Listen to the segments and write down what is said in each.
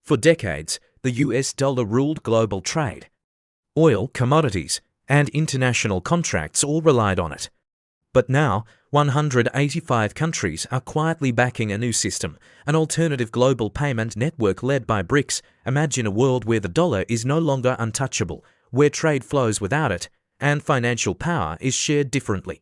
For decades, the US dollar ruled global trade. Oil, commodities, and international contracts all relied on it. But now, 185 countries are quietly backing a new system, an alternative global payment network led by BRICS. Imagine a world where the dollar is no longer untouchable, where trade flows without it, and financial power is shared differently.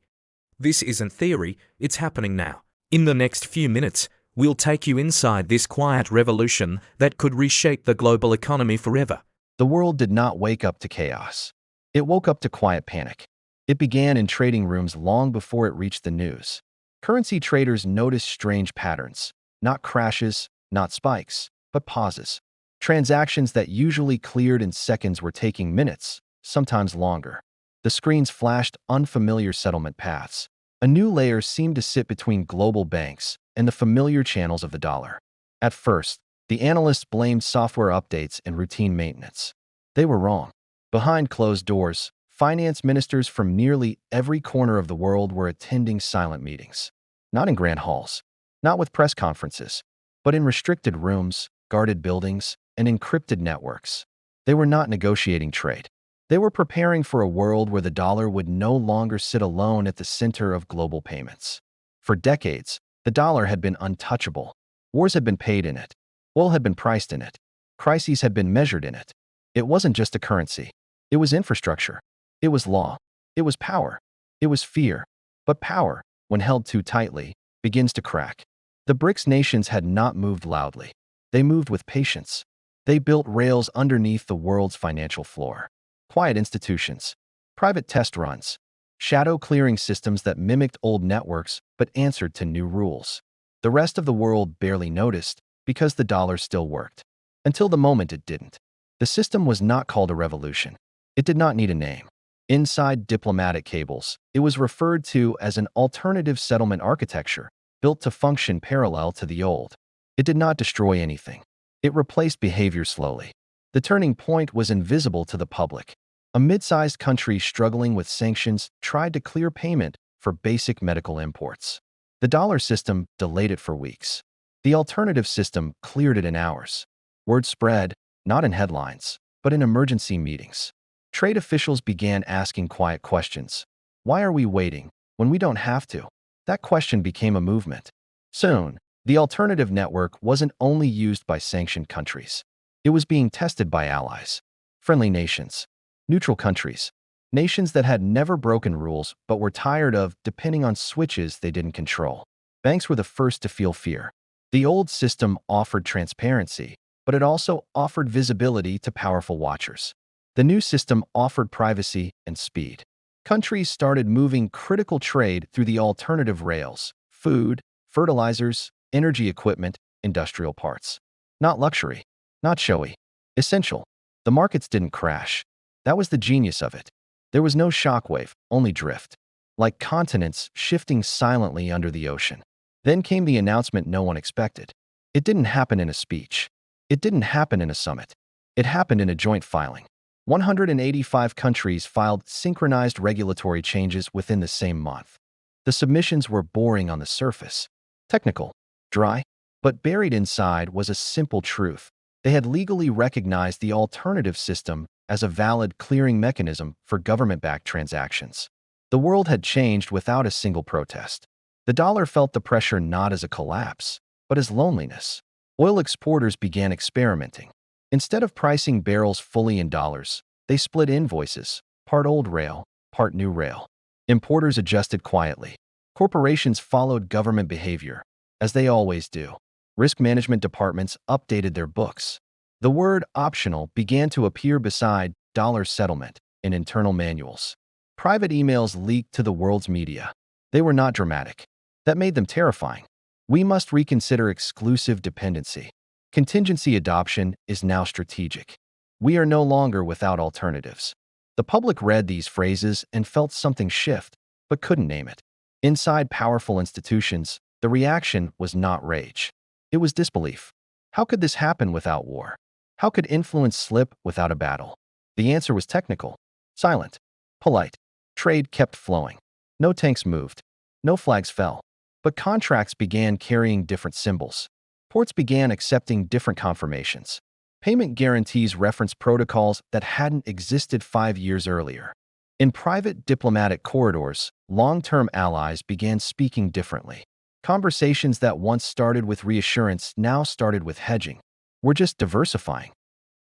This isn't theory, it's happening now. In the next few minutes, we'll take you inside this quiet revolution that could reshape the global economy forever. The world did not wake up to chaos. It woke up to quiet panic. It began in trading rooms long before it reached the news. Currency traders noticed strange patterns. Not crashes, not spikes, but pauses. Transactions that usually cleared in seconds were taking minutes, sometimes longer. The screens flashed unfamiliar settlement paths. A new layer seemed to sit between global banks and the familiar channels of the dollar. At first, the analysts blamed software updates and routine maintenance. They were wrong. Behind closed doors, finance ministers from nearly every corner of the world were attending silent meetings. Not in grand halls, not with press conferences, but in restricted rooms, guarded buildings, and encrypted networks. They were not negotiating trade. They were preparing for a world where the dollar would no longer sit alone at the center of global payments. For decades, the dollar had been untouchable. Wars had been paid in it. Oil had been priced in it. Crises had been measured in it. It wasn't just a currency. It was infrastructure. It was law. It was power. It was fear. But power, when held too tightly, begins to crack. The BRICS nations had not moved loudly. They moved with patience. They built rails underneath the world's financial floor. Quiet institutions, private test runs, shadow clearing systems that mimicked old networks but answered to new rules. The rest of the world barely noticed because the dollar still worked. Until the moment it didn't. The system was not called a revolution. It did not need a name. Inside diplomatic cables, it was referred to as an alternative settlement architecture, built to function parallel to the old. It did not destroy anything. It replaced behavior slowly. The turning point was invisible to the public. A mid-sized country struggling with sanctions tried to clear payment for basic medical imports. The dollar system delayed it for weeks. The alternative system cleared it in hours. Word spread, not in headlines, but in emergency meetings. Trade officials began asking quiet questions. Why are we waiting when we don't have to? That question became a movement. Soon, the alternative network wasn't only used by sanctioned countries. It was being tested by allies, friendly nations, neutral countries, nations that had never broken rules but were tired of depending on switches they didn't control. Banks were the first to feel fear. The old system offered transparency, but it also offered visibility to powerful watchers. The new system offered privacy and speed. Countries started moving critical trade through the alternative rails: food, fertilizers, energy equipment, industrial parts. Not luxury, not showy, essential. The markets didn't crash. That was the genius of it. There was no shockwave, only drift. Like continents shifting silently under the ocean. Then came the announcement no one expected. It didn't happen in a speech. It didn't happen in a summit. It happened in a joint filing. 185 countries filed synchronized regulatory changes within the same month. The submissions were boring on the surface. Technical, dry, but buried inside was a simple truth. They had legally recognized the alternative system as a valid clearing mechanism for government-backed transactions. The world had changed without a single protest. The dollar felt the pressure not as a collapse, but as loneliness. Oil exporters began experimenting. Instead of pricing barrels fully in dollars, they split invoices, part old rail, part new rail. Importers adjusted quietly. Corporations followed government behavior, as they always do. Risk management departments updated their books. The word optional began to appear beside dollar settlement in internal manuals. Private emails leaked to the world's media. They were not dramatic. That made them terrifying. We must reconsider exclusive dependency. Contingency adoption is now strategic. We are no longer without alternatives. The public read these phrases and felt something shift, but couldn't name it. Inside powerful institutions, the reaction was not rage. It was disbelief. How could this happen without war? How could influence slip without a battle? The answer was technical, silent, polite. Trade kept flowing. No tanks moved. No flags fell. But contracts began carrying different symbols. Ports began accepting different confirmations. Payment guarantees reference protocols that hadn't existed 5 years earlier. In private diplomatic corridors, long-term allies began speaking differently. Conversations that once started with reassurance now started with hedging. We're just diversifying.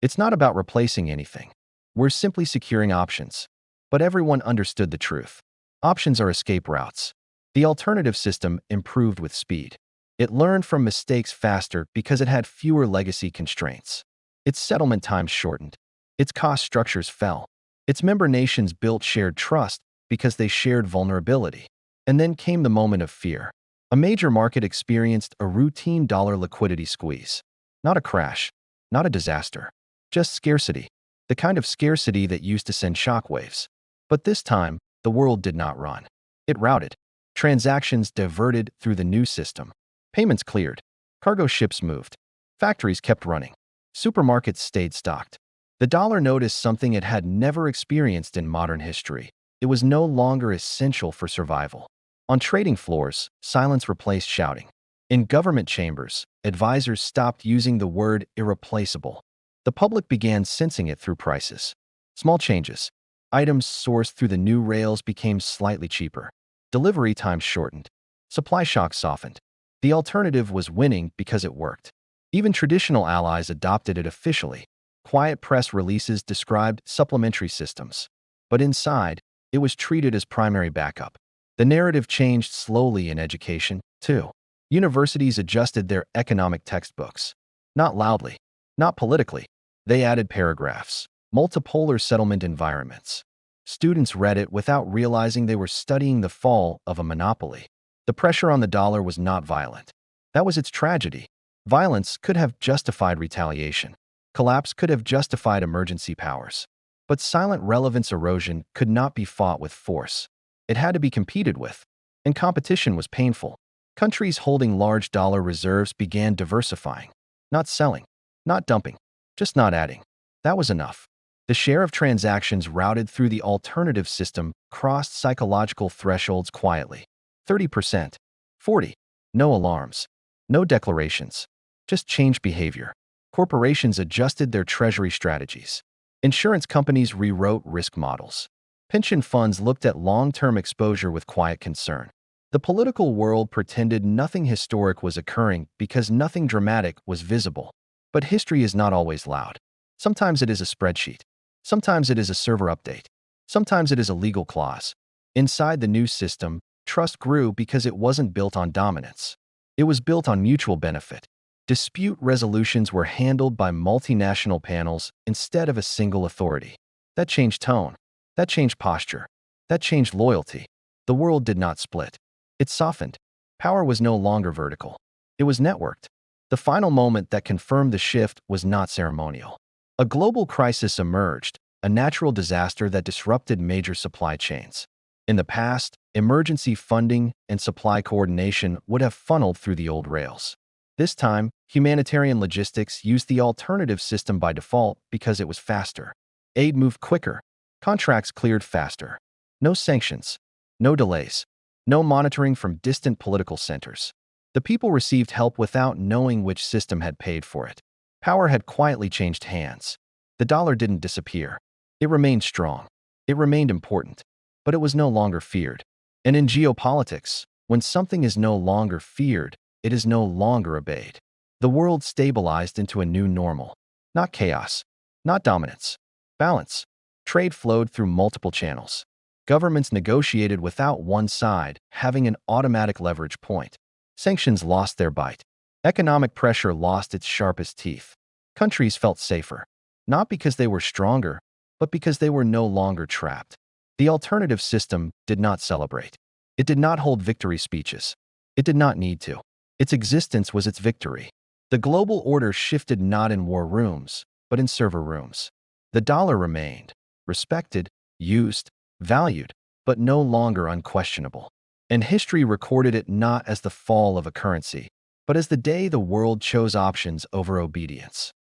It's not about replacing anything. We're simply securing options. But everyone understood the truth. Options are escape routes. The alternative system improved with speed. It learned from mistakes faster because it had fewer legacy constraints. Its settlement times shortened. Its cost structures fell. Its member nations built shared trust because they shared vulnerability. And then came the moment of fear. A major market experienced a routine dollar liquidity squeeze. Not a crash, not a disaster, just scarcity. The kind of scarcity that used to send shockwaves. But this time, the world did not run. It routed. Transactions diverted through the new system. Payments cleared. Cargo ships moved. Factories kept running. Supermarkets stayed stocked. The dollar noticed something it had never experienced in modern history. It was no longer essential for survival. On trading floors, silence replaced shouting. In government chambers, advisors stopped using the word irreplaceable. The public began sensing it through prices. Small changes. Items sourced through the new rails became slightly cheaper. Delivery times shortened. Supply shocks softened. The alternative was winning because it worked. Even traditional allies adopted it officially. Quiet press releases described supplementary systems. But inside, it was treated as primary backup. The narrative changed slowly in education, too. Universities adjusted their economic textbooks. Not loudly, not politically. They added paragraphs. Multipolar settlement environments. Students read it without realizing they were studying the fall of a monopoly. The pressure on the dollar was not violent. That was its tragedy. Violence could have justified retaliation. Collapse could have justified emergency powers. But silent relevance erosion could not be fought with force. It had to be competed with. And competition was painful. Countries holding large dollar reserves began diversifying. Not selling. Not dumping. Just not adding. That was enough. The share of transactions routed through the alternative system crossed psychological thresholds quietly. 30%. 40%. No alarms. No declarations. Just changed behavior. Corporations adjusted their treasury strategies. Insurance companies rewrote risk models. Pension funds looked at long-term exposure with quiet concern. The political world pretended nothing historic was occurring because nothing dramatic was visible. But history is not always loud. Sometimes it is a spreadsheet. Sometimes it is a server update. Sometimes it is a legal clause. Inside the new system, trust grew because it wasn't built on dominance. It was built on mutual benefit. Dispute resolutions were handled by multinational panels instead of a single authority. That changed tone. That changed posture. That changed loyalty. The world did not split. It softened. Power was no longer vertical. It was networked. The final moment that confirmed the shift was not ceremonial. A global crisis emerged, a natural disaster that disrupted major supply chains. In the past, emergency funding and supply coordination would have funneled through the old rails. This time, humanitarian logistics used the alternative system by default because it was faster. Aid moved quicker. Contracts cleared faster. No sanctions. No delays. No monitoring from distant political centers. The people received help without knowing which system had paid for it. Power had quietly changed hands. The dollar didn't disappear. It remained strong. It remained important. But it was no longer feared. And in geopolitics, when something is no longer feared, it is no longer obeyed. The world stabilized into a new normal. Not chaos. Not dominance. Balance. Trade flowed through multiple channels. Governments negotiated without one side having an automatic leverage point. Sanctions lost their bite. Economic pressure lost its sharpest teeth. Countries felt safer. Not because they were stronger, but because they were no longer trapped. The alternative system did not celebrate. It did not hold victory speeches. It did not need to. Its existence was its victory. The global order shifted not in war rooms, but in server rooms. The dollar remained, respected, used, valued, but no longer unquestionable. And history recorded it not as the fall of a currency, but as the day the world chose options over obedience.